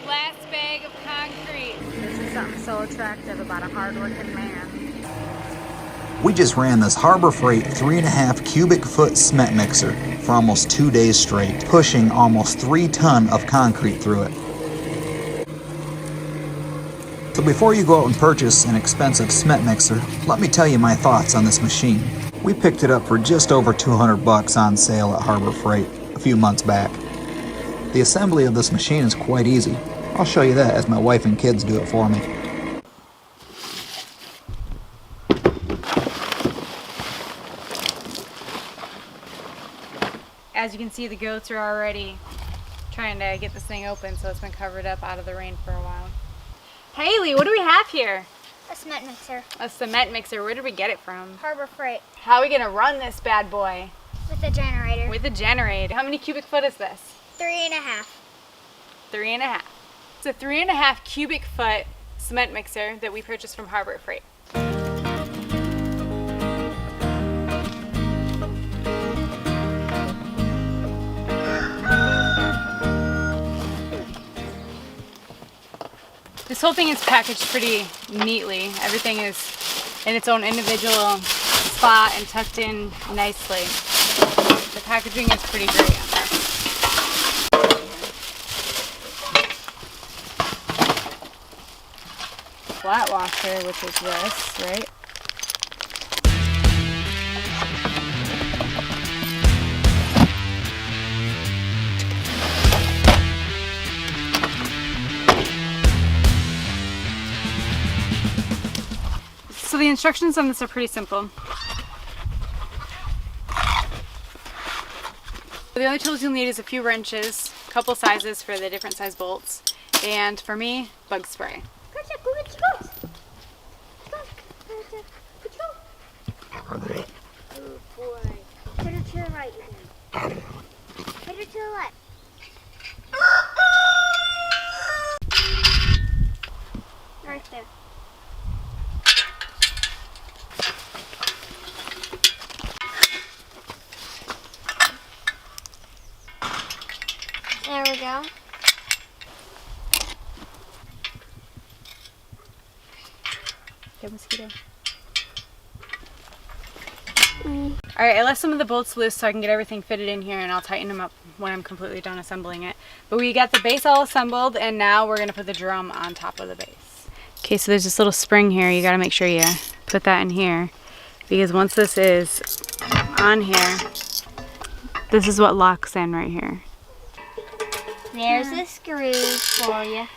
last bag of concrete. This is something so attractive about a hard-working man. We just ran this Harbor Freight 3.5 cubic foot cement mixer for almost 2 days straight, pushing almost 3 tons of concrete through it. So before you go out and purchase an expensive cement mixer, let me tell you my thoughts on this machine. We picked it up for just over $200 on sale at Harbor Freight a few months back. The assembly of this machine is quite easy. I'll show you that as my wife and kids do it for me. As you can see, the goats are already trying to get this thing open, so it's been covered up out of the rain for a while. Haley, what do we have here? A cement mixer. A cement mixer. Where did we get it from? Harbor Freight. How are we gonna run this bad boy? With a generator. With a generator. How many cubic foot is this? 3.5. 3.5. It's a 3.5 cubic foot cement mixer that we purchased from Harbor Freight. This whole thing is packaged pretty neatly. Everything is in its own individual spot and tucked in nicely. The packaging is pretty great on this. Flat washer, which is this, right? So the instructions on this are pretty simple. The only tools you'll need is a few wrenches, a couple sizes for the different size bolts, and for me, bug spray. Oh boy. Put it to the right again. Put it to the left. Right there. There we go. Good mosquito. Alright, I left some of the bolts loose so I can get everything fitted in here, and I'll tighten them up when I'm completely done assembling it. But we got the base all assembled, and now we're going to put the drum on top of the base. Okay, so there's this little spring here. You got to make sure you put that in here, because once this is on here, this is what locks in right here. There's the screws for you.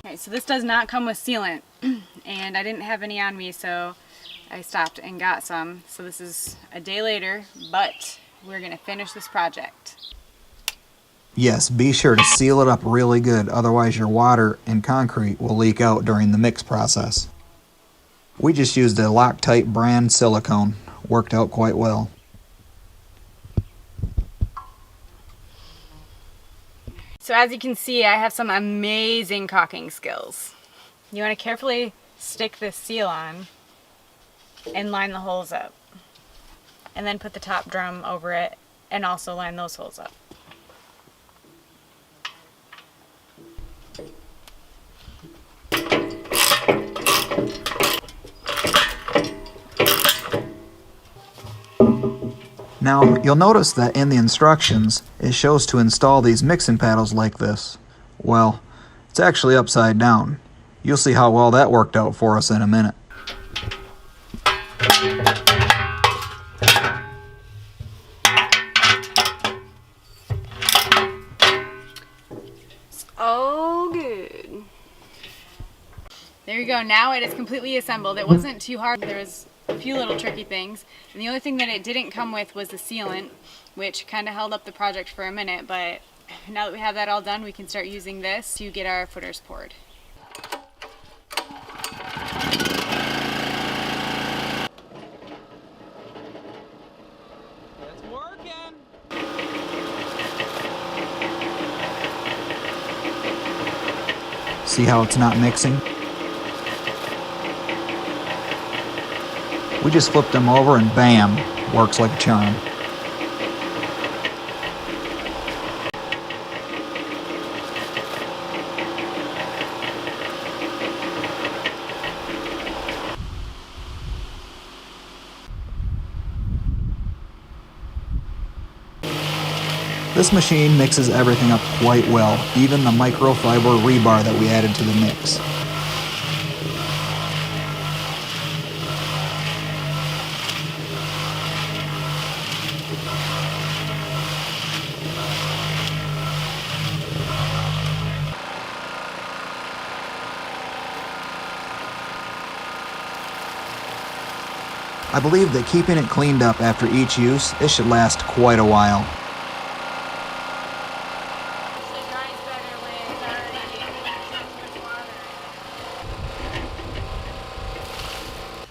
Alright, so this does not come with sealant, and I didn't have any on me, so I stopped and got some. So this is a day later, but we're going to finish this project. Yes, be sure to seal it up really good, otherwise your water and concrete will leak out during the mix process. We just used a Loctite brand silicone. Worked out quite well. So as you can see, I have some amazing caulking skills. You want to carefully stick this seal on and line the holes up, and then put the top drum over it and also line those holes up. Now, you'll notice that in the instructions, it shows to install these mixing paddles like this. Well, it's actually upside down. You'll see how well that worked out for us in a minute. Oh, good. There you go. Now it is completely assembled. It wasn't too hard. There was a few little tricky things, and the only thing that it didn't come with was the sealant, which kind of held up the project for a minute, but now that we have that all done, we can start using this to get our footers poured. See how it's not mixing? We just flipped them over and bam, works like a charm. This machine mixes everything up quite well, even the microfiber rebar that we added to the mix. I believe that keeping it cleaned up after each use, it should last quite a while.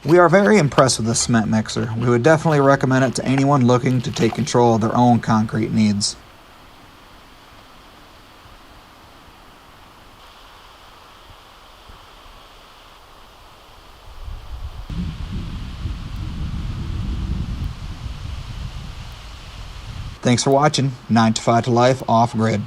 We are very impressed with this cement mixer. We would definitely recommend it to anyone looking to take control of their own concrete needs. Thanks for watching 9 to 5 to Life Off Grid.